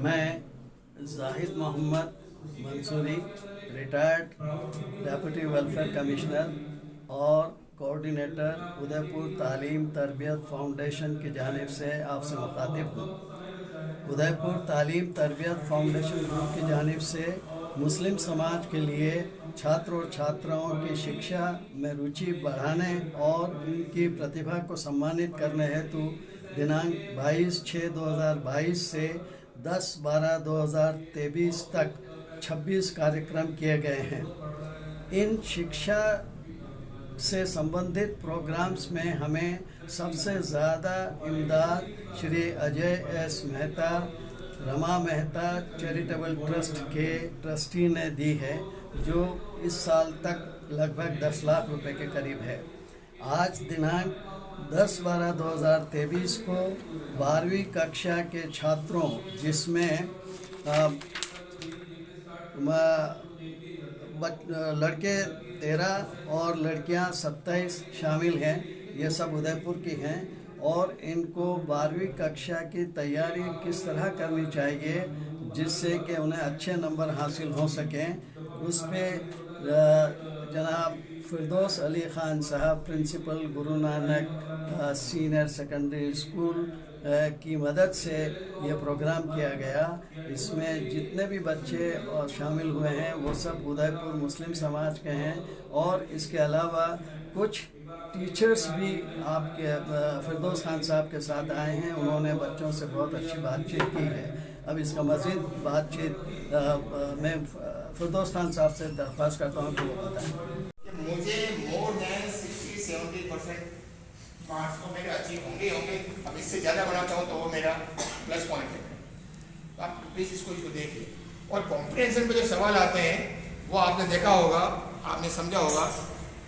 मैं Zahid Mohammed Mansuri, retired deputy welfare commissioner और coordinator Udaipur Taleem Tarbiyat foundation की जानिब से आपसे मुखातिब हूँ। उदयपुर तालीम तरबियत फाउंडेशन ग्रुप की जानिब से मुस्लिम समाज के लिए छात्र और छात्राओं की शिक्षा में रुचि बढ़ाने और उनकी प्रतिभा को सम्मानित करने हेतु दिनांक 22/6/2022 से 10/12/2023 तक 26 कार्यक्रम किए गए हैं। इन शिक्षा से संबंधित प्रोग्राम्स में हमें सबसे ज़्यादा इमदाद Shri Ajay S Mehta, Rama Mehta charitable trust के ट्रस्टी ने दी है, जो इस साल तक लगभग 10 लाख रुपए के करीब है। आज दिनांक 10/12/2023 को 12वीं कक्षा के छात्रों, जिसमें लड़के 13 और लड़कियां 27 शामिल हैं। ये सब उदयपुर की हैं और इनको 12वीं कक्षा की तैयारी किस तरह करनी चाहिए जिससे कि उन्हें अच्छे नंबर हासिल हो सकें, उस पर जनाब फिरदौस अली ख़ान साहब, principal Guru Nanak senior secondary school की मदद से ये प्रोग्राम किया गया। इसमें जितने भी बच्चे शामिल हुए हैं वो सब उदयपुर मुस्लिम समाज के हैं और इसके अलावा कुछ टीचर्स भी आपके फिरदौस खान साहब के साथ आए हैं। उन्होंने बच्चों से बहुत अच्छी बातचीत की है। अब इसका मज़ीद बातचीत मैं फिरदौस खान साहब से दरख्वास्त करता हूँ कि वो बताएं। मुझे मोर देन 60-70% मार्क्स तो मेरे अचीव होंगे। अब इससे ज़्यादा बना चाहूँ तो वो मेरा प्लस पॉइंट है। तो आप प्लीज़ इसको देखिए। और कॉम्प्रिहेंशन पे जो सवाल आते हैं वो आपने देखा होगा, आपने समझा होगा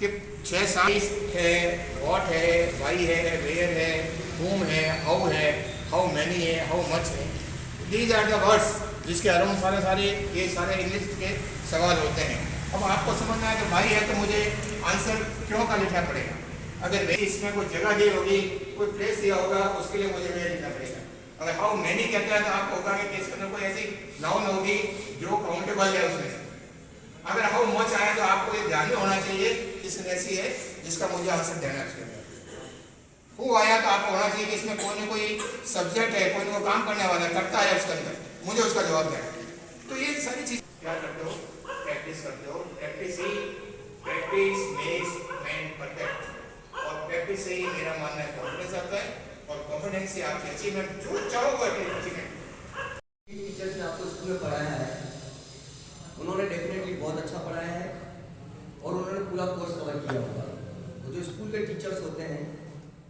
कि 6-7 है, व्हाट है, वाई है, वेयर है, whom है, हाउ मैनी है, हाउ मच है। दीज आर द वर्ड्स जिसके अराउंड सारे ये सारे इंग्लिश के सवाल होते हैं। अब आपको समझना है कि भाई है तो मुझे आंसर क्यों का लिखना पड़ेगा। अगर मेरी इसमें कोई जगह दी होगी, कोई प्लेस दिया होगा, उसके लिए मुझे मेरे लिखना पड़ेगा। अगर हाउ मैनी कहता है तो आपको होगा कि इसके अंदर कोई ऐसी नाउन होगी जो काउंटेबल है उसमें। अगर हाउ मच आए तो आपको ये ध्यान में होना चाहिए इसमें ऐसी है जिसका मुझे आंसर देना है उसके अंदर। हु आया तो आपको होना चाहिए कि इसमें कोई ना कोई सब्जेक्ट है, कोई ना कोई काम करने वाला करता है उसके अंदर, मुझे उसका जवाब देना है। तो ये सारी चीज क्या करते हो, प्रैक्टिस करते हो। Practice makes man perfect. और प्रैक्टिस से ही मेरा मानना है कॉन्फिडेंस आता है और कॉन्फिडेंस से आपकी अचीवमेंट जो चाहो वो अचीवमेंट। टीचर्स ने आपको स्कूल में पढ़ाया है, उन्होंने डेफिनेटली बहुत अच्छा पढ़ाया है और उन्होंने पूरा कोर्स कवर किया होगा। तो जो स्कूल के टीचर्स होते हैं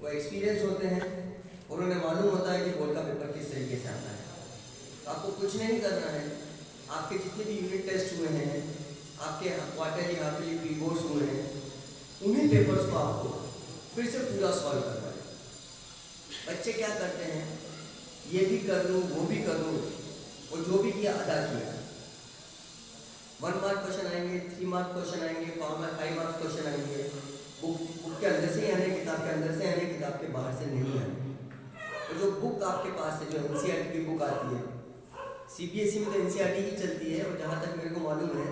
वो एक्सपीरियंस होते हैं और उन्हें मालूम होता है कि बोर्ड का पेपर किस तरीके से आता है। तो आपको कुछ नहीं करना है। आपके जितने भी यूनिट टेस्ट हुए हैं, आपके क्वार्टरली, हाफली, प्री बोर्ड्स हुए हैं, उन्हीं पेपर्स को आपको फिर से पूरा सॉल्व करना है। बच्चे क्या करते हैं, ये भी कर दो, वो भी कर दो, और जो भी किया अदा किया। 1 मार्क क्वेश्चन आएंगे, 3 मार्क क्वेश्चन आएंगे, 5 मार्क क्वेश्चन आएंगे। बुक के अंदर से आने, किताब के अंदर से आने, किताब के बाहर से नहीं आने। तो जो बुक आपके पास है, जो एनसीईआरटी की बुक आती है, सीबीएसई में तो एनसीईआरटी ही चलती है और जहाँ तक मेरे को मालूम है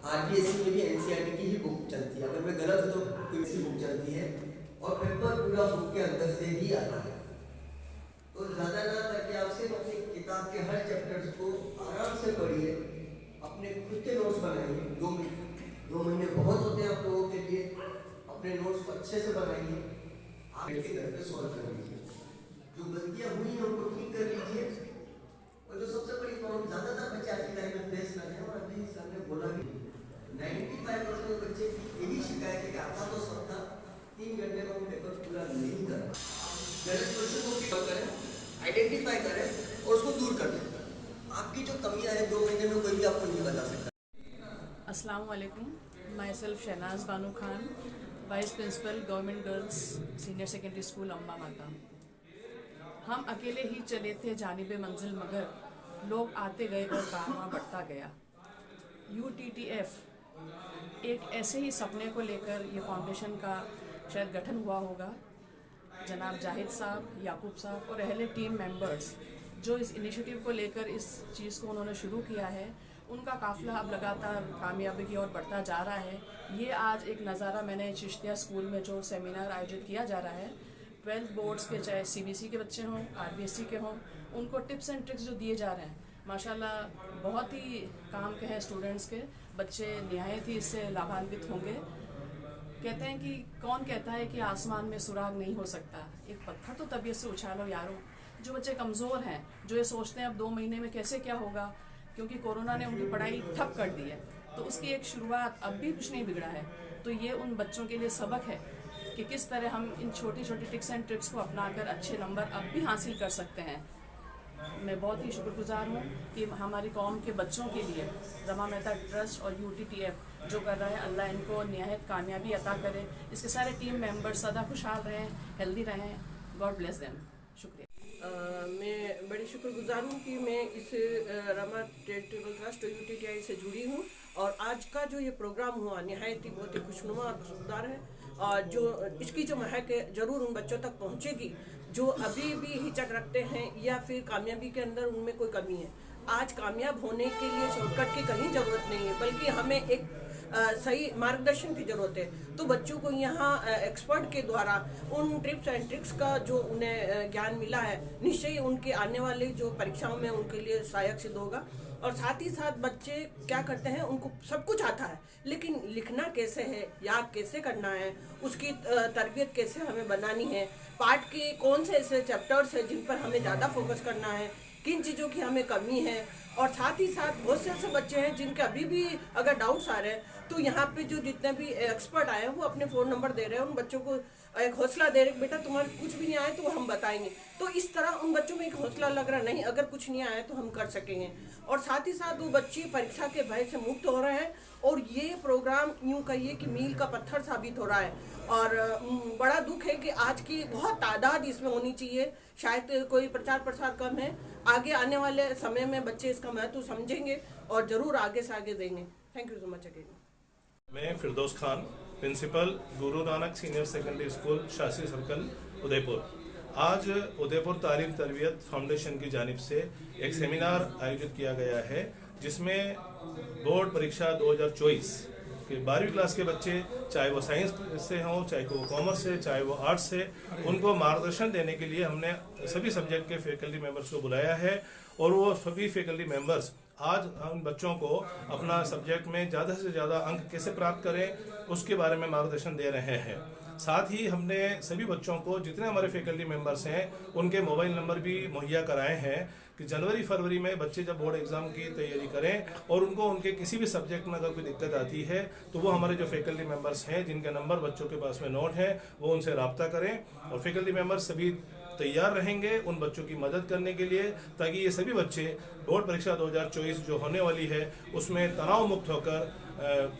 आरबीएसई में भी एनसीईआरटी की ही बुक चलती है। अगर मैं गलत हूँ तो कोई सी बुक चलती है और पेपर पूरा बुक के अंदर से ही आता है। तो ज़्यादा ना करके आप सिर्फ अपनी किताब के हर चैप्टर्स को आराम से पढ़िए, अपने खुद के नोट्स बनाइए। 2 महीने बहुत होते हैं आप लोगों के लिए। अपने नोट्स को अच्छे से बनाइए, आप इसके घर पे सॉल्व कर लीजिए। जो गलतियाँ हुई हैं उनको ठीक कर लीजिए। और जो सबसे बड़ी प्रॉब्लम ज़्यादातर बच्चे आज के टाइम में फेस कर रहे हैं, और अभी सर ने बोला भी 95% बच्चे की यही शिकायत है कि आता तो सब था, 3 घंटे में वो पेपर पूरा नहीं कर रहा। गलत क्वेश्चन को पिक करें, आइडेंटिफाई करें और उसको दूर कर दें। आपकी जो कमियाँ हैं 2 महीने में कोई भी आपको नहीं बता सकता। अस्सलाम वालेकुम। Myself Shahnaz Bano Khan, vice principal government girls senior secondary school Amba Mata. हम अकेले ही चले थे जानिब मंजिल, मगर लोग आते गए और कारवां बढ़ता गया। UTTF एक ऐसे ही सपने को लेकर ये फाउंडेशन का शायद गठन हुआ होगा। जनाब जाहिद साहब, याकूब साहब और अहले टीम मेंबर्स जो इस इनिशिएटिव को लेकर इस चीज़ को उन्होंने शुरू किया है, उनका काफ़िला अब लगातार कामयाबी की ओर बढ़ता जा रहा है। ये आज एक नज़ारा मैंने चिश्तिया स्कूल में जो सेमिनार आयोजित किया जा रहा है, 12th बोर्ड्स के, चाहे CBSE के बच्चे हों, RBSE के हों, उनको टिप्स एंड ट्रिक्स जो दिए जा रहे हैं, माशाल्लाह बहुत ही काम के हैं स्टूडेंट्स के। बच्चे निहायत ही इससे लाभान्वित होंगे। कहते हैं कि कौन कहता है कि आसमान में सुराग नहीं हो सकता, एक पत्थर तो तबीयत से उछालो यारों। जो बच्चे कमज़ोर हैं, जो ये सोचते हैं अब 2 महीने में कैसे क्या होगा, क्योंकि कोरोना ने उनकी पढ़ाई ठप कर दी है, तो उसकी एक शुरुआत, अब भी कुछ नहीं बिगड़ा है। तो ये उन बच्चों के लिए सबक है कि किस तरह हम इन छोटी छोटी टिक्स एंड ट्रिक्स को अपनाकर अच्छे नंबर अब भी हासिल कर सकते हैं। मैं बहुत ही शुक्रगुजार हूँ कि हमारी कौम के बच्चों के लिए रमा मेहता ट्रस्ट और UTTF जो कर रहा है, अल्लाह इनको निहायत कामयाबी अता करे। इसके सारे टीम मेंबर्स सदा खुशहाल रहें, हेल्दी रहें। God bless them. शुक्रिया। मैं बड़ी शुक्रगुजार हूँ कि मैं इस रमा चैरिटेबल ट्रस्ट और UTTI से जुड़ी हूँ, और आज का जो ये प्रोग्राम हुआ निहायत ही बहुत ही खुशनुमा और खुशगवार है, और जो इसकी जो महक है ज़रूर उन बच्चों तक पहुँचेगी जो अभी भी हिचक रखते हैं या फिर कामयाबी के अंदर उनमें कोई कमी है। आज कामयाब होने के लिए शॉर्टकट की कहीं ज़रूरत नहीं है, बल्कि हमें एक सही मार्गदर्शन की ज़रूरत है। तो बच्चों को यहाँ एक्सपर्ट के द्वारा उन टिप्स एंड ट्रिक्स का जो उन्हें ज्ञान मिला है, निश्चय ही उनके आने वाले जो परीक्षाओं में उनके लिए सहायक सिद्ध होगा। और साथ ही साथ बच्चे क्या करते हैं, उनको सब कुछ आता है, लेकिन लिखना कैसे है, याद कैसे करना है, उसकी तरबियत कैसे हमें बनानी है, पाठ के कौन से ऐसे चैप्टर्स हैं जिन पर हमें ज़्यादा फोकस करना है, किन चीज़ों की हमें कमी है। और साथ ही साथ बहुत से ऐसे बच्चे हैं जिनके अभी भी अगर डाउट्स आ रहे हैं, तो यहाँ पे जो जितने भी एक्सपर्ट आए हैं वो अपने फ़ोन नंबर दे रहे हैं, उन बच्चों को एक हौसला दे रहे हैं, बेटा तुम्हारे कुछ भी नहीं आए तो हम बताएंगे। तो इस तरह उन बच्चों में एक हौसला लग रहा नहीं, अगर कुछ नहीं आया तो हम कर सकेंगे। और साथ ही साथ वो बच्चे परीक्षा के भय से मुक्त हो रहे हैं, और ये प्रोग्राम यूँ कहिए कि मील का पत्थर साबित हो रहा है। और बड़ा दुख है कि आज की बहुत तादाद इसमें होनी चाहिए, शायद कोई प्रचार प्रसार कम है। आगे आने वाले समय में बच्चे इसका महत्व समझेंगे और ज़रूर आगे से आगे देंगे। Thank you so much again. मैं फिरदौस Khan, principal Guru Nanak senior secondary school, Shastri circle, Udaipur. आज उदयपुर तालीम तरबियत फाउंडेशन की जानिब से एक सेमिनार आयोजित किया गया है, जिसमें बोर्ड परीक्षा 2024 के 12वीं क्लास के बच्चे, चाहे वो साइंस से हों, चाहे वो कॉमर्स से, चाहे वो आर्ट्स से, उनको मार्गदर्शन देने के लिए हमने सभी सब्जेक्ट के फैकल्टी मेंबर्स को बुलाया है। और वो सभी फैकल्टी मेंबर्स आज उन बच्चों को अपना सब्जेक्ट में ज़्यादा से ज़्यादा अंक कैसे प्राप्त करें उसके बारे में मार्गदर्शन दे रहे हैं। साथ ही हमने सभी बच्चों को, जितने हमारे फैकल्टी मेंबर्स हैं, उनके मोबाइल नंबर भी मुहैया कराए हैं कि जनवरी फरवरी में बच्चे जब बोर्ड एग्ज़ाम की तैयारी करें और उनको उनके किसी भी सब्जेक्ट में अगर कोई दिक्कत आती है तो वो हमारे जो फैकल्टी मेंबर्स हैं, जिनके नंबर बच्चों के पास में नोट है, वो उनसे रब्ता करें। और फैकल्टी मेंबर्स सभी तैयार रहेंगे उन बच्चों की मदद करने के लिए, ताकि ये सभी बच्चे बोर्ड परीक्षा 2024 जो होने वाली है उसमें तनाव मुक्त होकर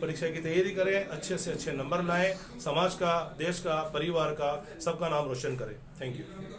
परीक्षा की तैयारी करें, अच्छे से अच्छे नंबर लाएं, समाज का, देश का, परिवार का, सबका नाम रोशन करें। Thank you.